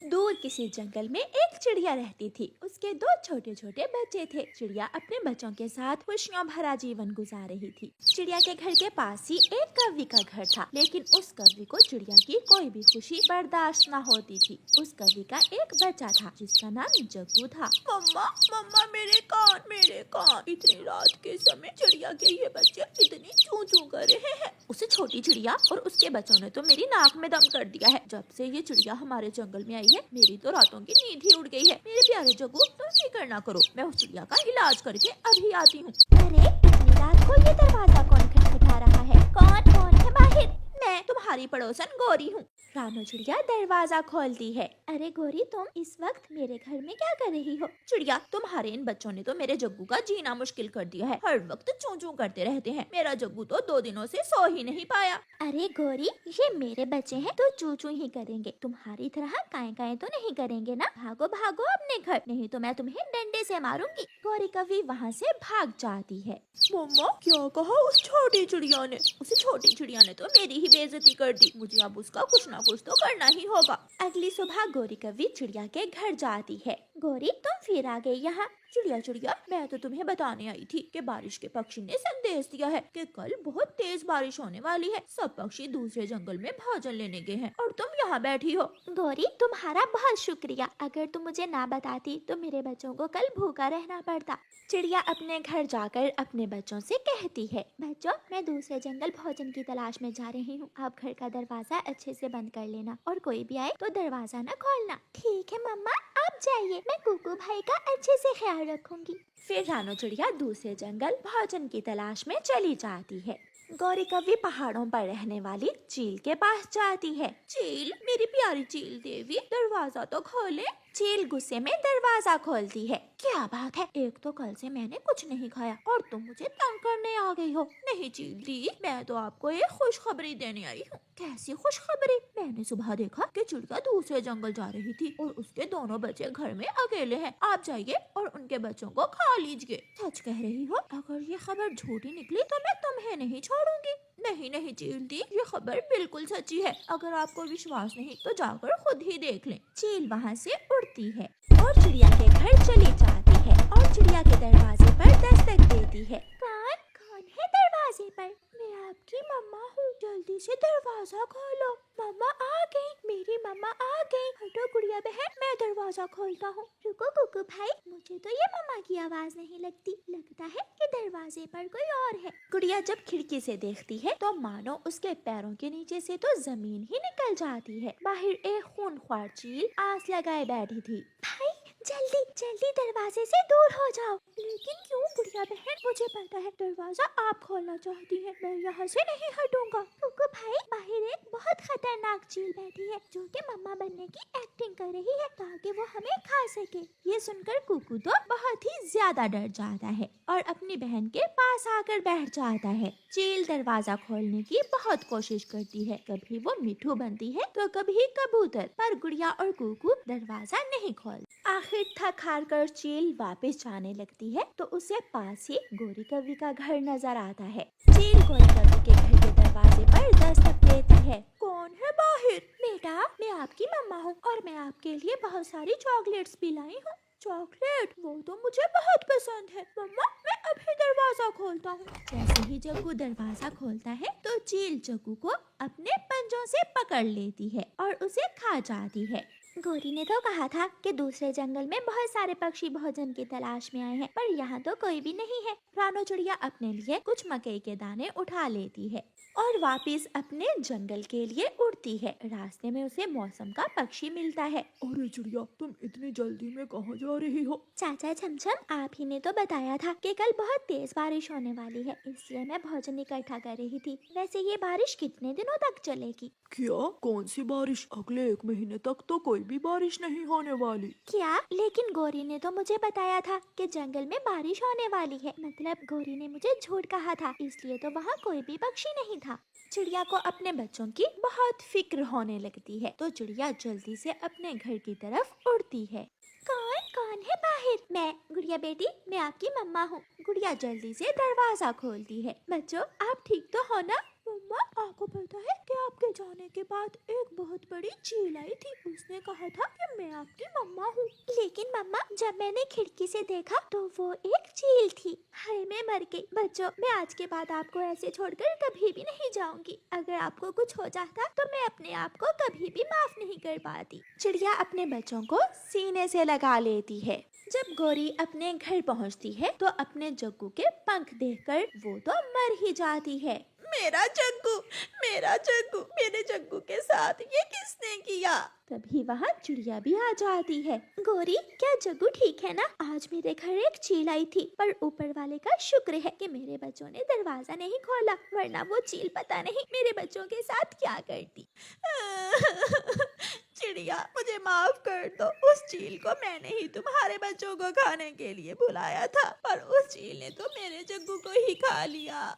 दूर किसी जंगल में एक चिड़िया रहती थी। उसके दो छोटे छोटे बच्चे थे। चिड़िया अपने बच्चों के साथ खुशियों भरा जीवन गुजार रही थी। चिड़िया के घर के पास ही एक कौवी का घर था, लेकिन उस कौवी को चिड़िया की कोई भी खुशी बर्दाश्त न होती थी। उस कौवी का एक बच्चा था जिसका नाम जग्गू था। मम्मा मम्मा मेरे कान, इतनी रात के समय चिड़िया के ये बच्चे इतनी चूं चूं कर रहे हैं। उसे छोटी चिड़िया और उसके बच्चों ने तो मेरी नाक में दम कर दिया है। जब से ये चिड़िया हमारे जंगल में आई है, मेरी तो रातों की नींद ही उड़ गई है। मेरे प्यारे जग्गू, तुम फिक्र ना करो, मैं उस चिड़िया का इलाज करके अभी आती हूँ। अरे इतनी रात को ये दरवाजा कौन खटखटा रहा है? कौन है बाहर? मैं तुम्हारी पड़ोसन गोरी हूँ। रानो चिड़िया दरवाजा खोलती है। अरे गोरी, तुम इस वक्त मेरे घर में क्या कर रही हो? चिड़िया, तुम्हारे इन बच्चों ने तो मेरे जग्गू का जीना मुश्किल कर दिया है। हर वक्त चूं चूं करते रहते हैं। मेरा जग्गू तो 2 दिनों से सो ही नहीं पाया। अरे गोरी, ये मेरे बच्चे हैं तो चूं चूं ही करेंगे, तुम्हारी तरह काएं तो नहीं करेंगे ना। भागो भागो अपने घर, नहीं तो मैं तुम्हें डंडे से मारूंगी। गोरी कौवी वहाँ से भाग जाती है। मम्मा, क्या कहा उस छोटी चिड़िया ने? उस छोटी चिड़िया ने तो मेरी ही बेइज्जती कर दी। मुझे अब उसका कुछ ना कुछ तो करना ही होगा। अगली सुबह गोरी कौवी चिड़िया के घर जाती है। गोरी, तुम फिर आ गई यहाँ। चिड़िया, मैं तो तुम्हें बताने आई थी कि बारिश के पक्षी ने संदेश दिया है कि कल बहुत तेज बारिश होने वाली है। सब पक्षी दूसरे जंगल में भोजन लेने गए हैं और तुम यहाँ बैठी हो। गोरी, तुम्हारा बहुत शुक्रिया। अगर तुम मुझे ना बताती तो मेरे बच्चों को कल भूखा रहना पड़ता। चिड़िया अपने घर जाकर अपने बच्चों से कहती है, बच्चों, मैं दूसरे जंगल भोजन की तलाश में जा रही हूँ। आप घर का दरवाजा अच्छे से बंद कर लेना और कोई भी आए तो दरवाजा न खोलना। ठीक है मम्मा, आप जाइए, मैं कुकू भाई का अच्छे से ख्याल रखूंगी। फिर रानो चिड़िया दूसरे जंगल भोजन की तलाश में चली जाती है। गौरी कौवी पहाड़ों पर रहने वाली चील के पास जाती है। चील, मेरी प्यारी चील देवी, दरवाजा तो खोले। चील गुस्से में दरवाजा खोलती है। क्या बात है, एक तो कल से मैंने कुछ नहीं खाया और तुम मुझे तंग करने आ गई हो। नहीं चील दी, मैं तो आपको एक खुशखबरी देने आई हूँ। कैसी खुशखबरी? मैंने सुबह देखा कि चिड़िया दूसरे जंगल जा रही थी और उसके दोनों बच्चे घर में अकेले हैं। आप जाइए और उनके बच्चों को खा लीजिए। सच कह रही हो? अगर ये खबर झूठी निकली तो मैं तुम्हें नहीं छोड़ूंगी। नहीं चील दी, ये खबर बिल्कुल सच्ची है। अगर आपको विश्वास नहीं तो जाकर खुद ही देख लें। चील वहाँ से उड़ती है और चिड़िया के घर चली जाती है और चिड़िया के दरवाजे पर दस्तक देती है। कौन है दरवाजे पर? मैं आपकी मम्मा हूँ, जल्दी से दरवाजा खोलो। मम्मा आ गई, मेरी मम्मा आ गई। हटो गुड़िया बहन, मैं दरवाजा खोलता हूँ। रुको कुकू भाई, मुझे तो ये मम्मा की आवाज नहीं लगती, लगता है कि दरवाजे पर कोई और है। गुड़िया जब खिड़की से देखती है तो मानो उसके पैरों के नीचे से तो जमीन ही निकल जाती है। बाहर एक खूंखार चील आस लगाए बैठी थी। भाई जल्दी दरवाजे से दूर हो जाओ। लेकिन क्यों गुड़िया बहन? मुझे पता है दरवाजा आप खोलना चाहती है, मैं यहाँ से नहीं हटूंगा। कुकू भाई, बाहर एक बहुत खतरनाक चील बैठी है जो कि मम्मा बनने की एक्टिंग कर रही है ताकि वो हमें खा सके। ये सुनकर कुकू तो बहुत ही ज्यादा डर जाता है और अपनी बहन के पास आकर बैठ जाता है। चील दरवाजा खोलने की बहुत कोशिश करती है, कभी वो मिठू बनती है तो कभी कबूतर, पर गुड़िया और कुकू दरवाजा नहीं खोल। आखिर थक हार कर चील वापस जाने लगती है तो उसे पास ही गोरी कौवी का घर नजर आता है। चील गोरी कौवी के घर के दरवाजे पर दस्तक देती है। कौन है बाहर? बेटा, मैं आपकी मम्मा हूँ और मैं आपके लिए बहुत सारी चॉकलेट्स भी लाई हूँ। चॉकलेट? वो तो मुझे बहुत पसंद है। मम्मा, मैं अभी दरवाजा खोलता हूँ। जैसे ही जग्गू दरवाजा खोलता है तो चील जग्गू को अपने पंजों से पकड़ लेती है और उसे खा जाती है। गोरी ने तो कहा था कि दूसरे जंगल में बहुत सारे पक्षी भोजन की तलाश में आए हैं, पर यहाँ तो कोई भी नहीं है। रानो चिड़िया अपने लिए कुछ मकई के दाने उठा लेती है और वापस अपने जंगल के लिए उड़ती है। रास्ते में उसे मौसम का पक्षी मिलता है। अरे चिड़िया, तुम इतनी जल्दी में कहाँ जा रही हो? चाचा छमछम, आप ही ने तो बताया था कि कल बहुत तेज बारिश होने वाली है, इसलिए मैं भोजन इकट्ठा कर रही थी। वैसे ये बारिश कितने दिनों तक चलेगी? क्या? कौन सी बारिश? अगले 1 महीने तक तो कोई भी बारिश नहीं होने वाली। क्या? लेकिन गोरी ने तो मुझे बताया था कि जंगल में बारिश होने वाली है। मतलब गोरी ने मुझे झूठ कहा था, इसलिए तो वहाँ कोई भी पक्षी नहीं था। चिड़िया को अपने बच्चों की बहुत फिक्र होने लगती है तो चिड़िया जल्दी से अपने घर की तरफ उड़ती है। कौन है बाहर? मैं गुड़िया बेटी, मैं आपकी मम्मा हूँ। गुड़िया जल्दी से दरवाजा खोलती है। बच्चों, आप ठीक तो हो ना? मम्मा, आपको पता है कि आपके जाने के बाद एक बहुत बड़ी चील आई थी। उसने कहा था कि मैं आपकी मम्मा हूँ। लेकिन मम्मा, जब मैंने खिड़की से देखा तो वो एक चील थी। हाय, मैं मर गई। बच्चों, मैं आज के बाद आपको ऐसे छोड़कर कभी भी नहीं जाऊंगी। अगर आपको कुछ हो जाता तो मैं अपने आप को कभी भी माफ नहीं कर पाती। चिड़िया अपने बच्चों को सीने से लगा लेती है। जब गौरी अपने घर पहुंचती है तो अपने जग्गू के पंख देखकर वो तो मर ही जाती है। मेरा जग्गू, मेरे जग्गू के साथ ये किसने किया? तभी वहाँ चिड़िया भी आ जाती है। गौरी, क्या जग्गू ठीक है ना? आज मेरे घर एक चील आई थी, पर ऊपर वाले का शुक्र है कि मेरे बच्चों ने दरवाजा नहीं खोला, वरना वो चील पता नहीं मेरे बच्चों के साथ क्या करती। चिड़िया, मुझे माफ कर दो। उस चील को मैंने ही तुम्हारे बच्चों को खाने के लिए बुलाया था, और उस चील ने तो मेरे जग्गू को ही खा लिया।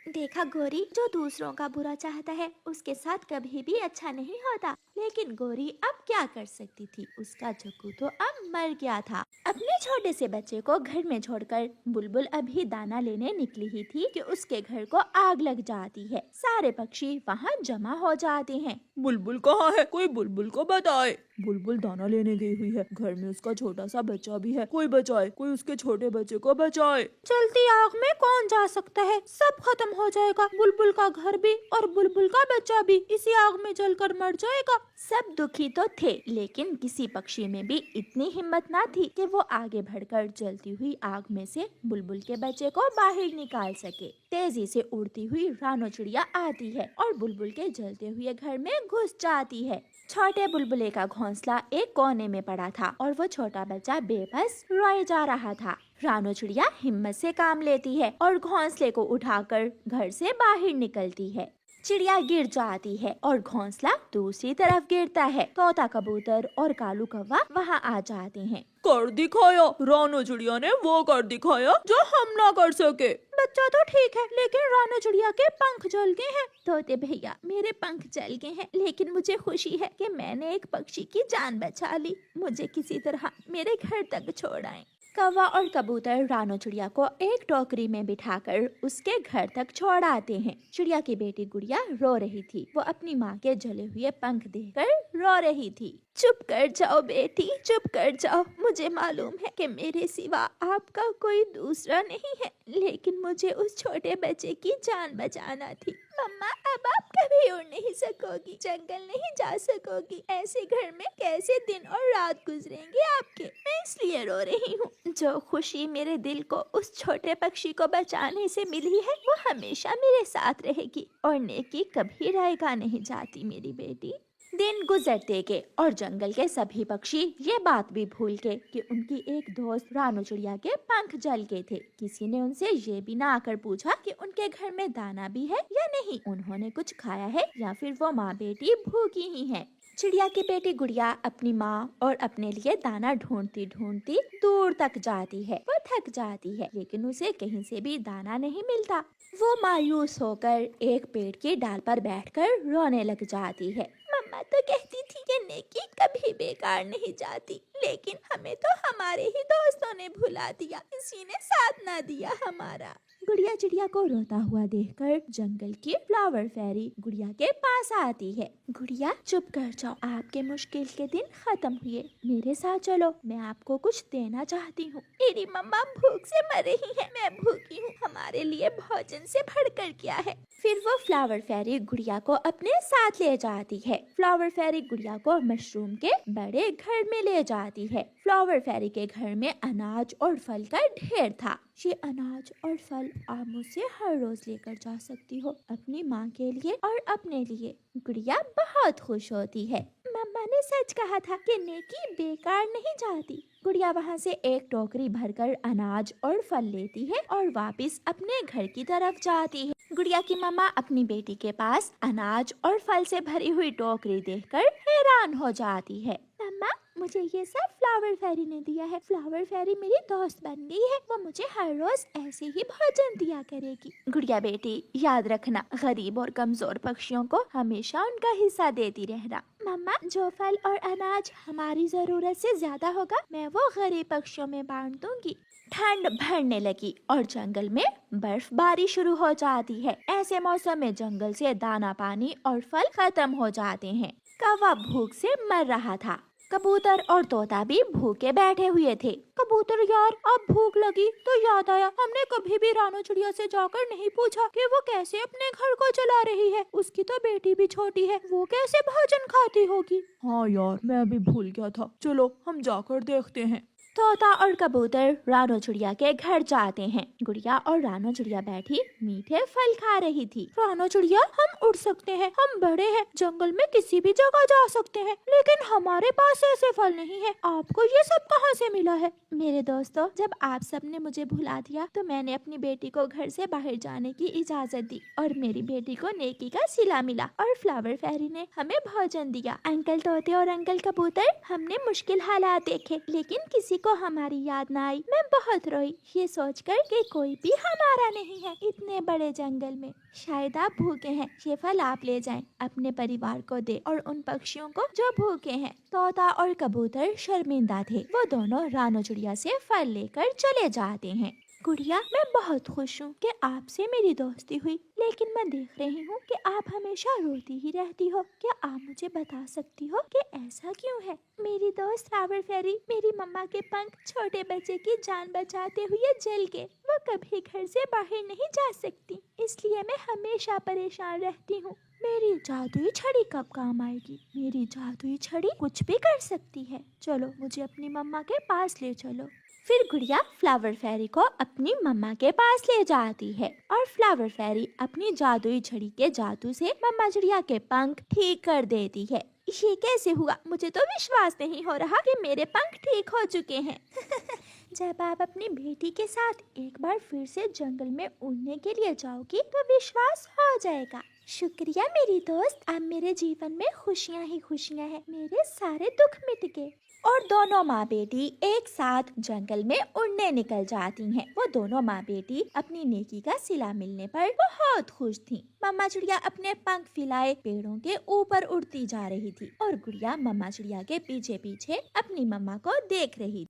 देखा गौरी, जो दूसरों का बुरा चाहता है उसके साथ कभी भी अच्छा नहीं होता। लेकिन गौरी अब क्या कर सकती थी? उसका जग्गू तो अब मर गया था। अपने छोटे से बच्चे को घर में छोड़कर बुलबुल अभी दाना लेने निकली ही थी कि उसके घर को आग लग जाती है। सारे पक्षी वहाँ जमा हो जाते हैं। बुलबुल कहाँ है? कोई बुलबुल को बताए। बुलबुल दाना लेने गई हुई है, घर में उसका छोटा सा बच्चा भी है, कोई बचाए, कोई उसके छोटे बच्चे को बचाए। जलती आग में कौन जा सकता है? सब खत्म हो जाएगा, बुलबुल का घर भी और बुलबुल का बच्चा भी इसी आग में जलकर मर जाएगा। सब दुखी तो थे, लेकिन किसी पक्षी में भी इतनी हिम्मत ना थी कि वो आगे बढ़कर जलती हुई आग में से बुलबुल के बच्चे को बाहर निकाल सके। तेजी से उड़ती हुई रानो चिड़िया आती है और बुलबुल के जलते हुए घर में घुस जाती है। छोटे बुलबुले का घोंसला एक कोने में पड़ा था और वो छोटा बच्चा बेबस रोए जा रहा था। रानो चिड़िया हिम्मत से काम लेती है और घोंसले को उठाकर घर से बाहर निकलती है। चिड़िया गिर जाती है और घोंसला दूसरी तरफ गिरता है। तोता कबूतर और कालू कौवा वहाँ आ जाते हैं। कर दिखाया, रानो चिड़िया ने वो कर दिखाया जो हम ना कर सके। बच्चा तो ठीक है, लेकिन रानो चिड़िया के पंख जल गए हैं। तोते भैया, मेरे पंख जल गए हैं, लेकिन मुझे खुशी है कि मैंने एक पक्षी की जान बचा ली। मुझे किसी तरह मेरे घर तक छोड़ आए। कौवा और कबूतर रानो चिड़िया को एक टोकरी में बिठाकर उसके घर तक छोड़ आते हैं। चिड़िया की बेटी गुड़िया रो रही थी। वो अपनी माँ के जले हुए पंख देखकर रो रही थी। चुप कर जाओ बेटी, चुप कर जाओ। मुझे मालूम है कि मेरे सिवा आपका कोई दूसरा नहीं है, लेकिन मुझे उस छोटे बच्चे की जान बचाना थी। मम्मा, अब आप कभी उड़ नहीं सकोगी, जंगल नहीं जा सकोगी। ऐसे घर में कैसे दिन और रात गुजरेंगे आपके? मैं इसलिए रो रही हूँ। जो खुशी मेरे दिल को उस छोटे पक्षी को बचाने से मिली है, वो हमेशा मेरे साथ रहेगी और नेकी कभी रायगा नहीं जाती मेरी बेटी। दिन गुजरते गए और जंगल के सभी पक्षी ये बात भी भूल गए कि उनकी एक दोस्त रानो चिड़िया के पंख जल गए थे। किसी ने उनसे ये भी ना आकर पूछा कि उनके घर में दाना भी है या नहीं, उन्होंने कुछ खाया है या फिर वो माँ बेटी भूखी ही है। चिड़िया की बेटी गुड़िया अपनी माँ और अपने लिए दाना ढूंढती ढूंढती दूर तक जाती है। वो थक जाती है, लेकिन उसे कहीं से भी दाना नहीं मिलता। वो मायूस होकर एक पेड़ की डाल पर बैठकर रोने लग जाती है। मम्मा तो कहती थी कि नेकी कभी बेकार नहीं जाती, लेकिन हमें तो हमारे ही दोस्तों ने भुला दिया, किसी ने साथ ना दिया हमारा। गुड़िया चिड़िया को रोता हुआ देखकर जंगल की फ्लावर फेरी गुड़िया के पास आती है। गुड़िया, चुप कर जाओ, आपके मुश्किल के दिन खत्म हुए, मेरे साथ चलो, मैं आपको कुछ देना चाहती हूँ। मेरी मम्मा भूख से मर रही है, मैं भूखी हूँ, हमारे लिए भोजन से बढ़कर क्या है। फिर वो फ्लावर फेरी गुड़िया को अपने साथ ले जाती है। फ्लावर फेरी गुड़िया को मशरूम के बड़े घर में ले जाती है। फ्लावर फेरी के घर में अनाज और फल का ढेर था। ये अनाज और फल आप मुझसे हर रोज लेकर जा सकती हो, अपनी माँ के लिए और अपने लिए। गुड़िया बहुत खुश होती है। मम्मा ने सच कहा था कि नेकी बेकार नहीं जाती। गुड़िया वहाँ से एक टोकरी भरकर अनाज और फल लेती है और वापस अपने घर की तरफ जाती है। गुड़िया की मम्मा अपनी बेटी के पास अनाज और फल से भरी हुई टोकरी देखकर हैरान हो जाती है। मम्मा, मुझे ये सब फ्लावर फेरी ने दिया है। फ्लावर फेरी मेरी दोस्त बन गई है, वो मुझे हर रोज ऐसे ही भोजन दिया करेगी। गुड़िया बेटी, याद रखना, गरीब और कमजोर पक्षियों को हमेशा उनका हिस्सा देती रहना। मम्मा, जो फल और अनाज हमारी जरूरत से ज्यादा होगा, मैं वो गरीब पक्षियों में बांट दूंगी। ठंड बढ़ने लगी और जंगल में बर्फबारी शुरू हो जाती है। ऐसे मौसम में जंगल से दाना पानी और फल खत्म हो जाते हैं। कौवा भूख से मर रहा था। कबूतर और तोता भी भूखे बैठे हुए थे। कबूतर, यार अब भूख लगी तो याद आया, हमने कभी भी रानो चिड़िया से जाकर नहीं पूछा कि वो कैसे अपने घर को चला रही है। उसकी तो बेटी भी छोटी है, वो कैसे भोजन खाती होगी। हाँ यार, मैं भी भूल गया था। चलो हम जाकर देखते हैं। तोता और कबूतर रानो चिड़िया के घर जाते हैं। गुड़िया और रानो चिड़िया बैठी मीठे फल खा रही थी। रानो चिड़िया, हम उड़ सकते हैं, हम बड़े हैं, जंगल में किसी भी जगह जा सकते हैं, लेकिन हमारे पास ऐसे फल नहीं है। आपको ये सब कहाँ से मिला है? मेरे दोस्तों, जब आप सबने मुझे भुला दिया तो मैंने अपनी बेटी को घर से बाहर जाने की इजाजत दी और मेरी बेटी को नेकी का सिला मिला और फ्लावर फेरी ने हमें भोजन दिया। अंकल तोते और अंकल कबूतर, हमने मुश्किल हालात देखे, लेकिन किसी को हमारी याद न आई। मैं बहुत रोई ये सोचकर कि कोई भी हमारा नहीं है इतने बड़े जंगल में। शायद आप भूखे हैं, ये फल आप ले जाएं, अपने परिवार को दे और उन पक्षियों को जो भूखे हैं। तोता और कबूतर शर्मिंदा थे। वो दोनों रानो चिड़िया से फल लेकर चले जाते हैं। गुड़िया, मैं बहुत खुश हूँ कि आपसे मेरी दोस्ती हुई, लेकिन मैं देख रही हूँ कि आप हमेशा रोती ही रहती हो। क्या आप मुझे बता सकती हो कि ऐसा क्यों है? मेरी दोस्त फ्लावर फेरी मेरी मम्मा के पंख छोटे बच्चे की जान बचाते हुए जल गए। वो कभी घर से बाहर नहीं जा सकती, इसलिए मैं हमेशा परेशान रहती हूँ। मेरी जादुई छड़ी कब काम आएगी? मेरी जादुई छड़ी कुछ भी कर सकती है। चलो मुझे अपनी मम्मा के पास ले चलो। फिर गुड़िया फ्लावर फेरी को अपनी मम्मा के पास ले जाती है और फ्लावर फेरी अपनी जादुई छड़ी के जादू से मम्मा चिड़िया के पंख ठीक कर देती है। ये कैसे हुआ? मुझे तो विश्वास नहीं हो रहा कि मेरे पंख ठीक हो चुके हैं। जब आप अपनी बेटी के साथ एक बार फिर से जंगल में उड़ने के लिए जाओगी तो विश्वास हो जाएगा। शुक्रिया मेरी दोस्त, अब मेरे जीवन में खुशियाँ ही खुशियाँ हैं। मेरे सारे दुख मिट गए। और दोनों माँ बेटी एक साथ जंगल में उड़ने निकल जाती हैं। वो दोनों माँ बेटी अपनी नेकी का सिला मिलने पर बहुत खुश थीं। मम्मा चिड़िया अपने पंख फैलाए पेड़ों के ऊपर उड़ती जा रही थी और गुड़िया मम्मा चिड़िया के पीछे पीछे अपनी मम्मा को देख रही थी।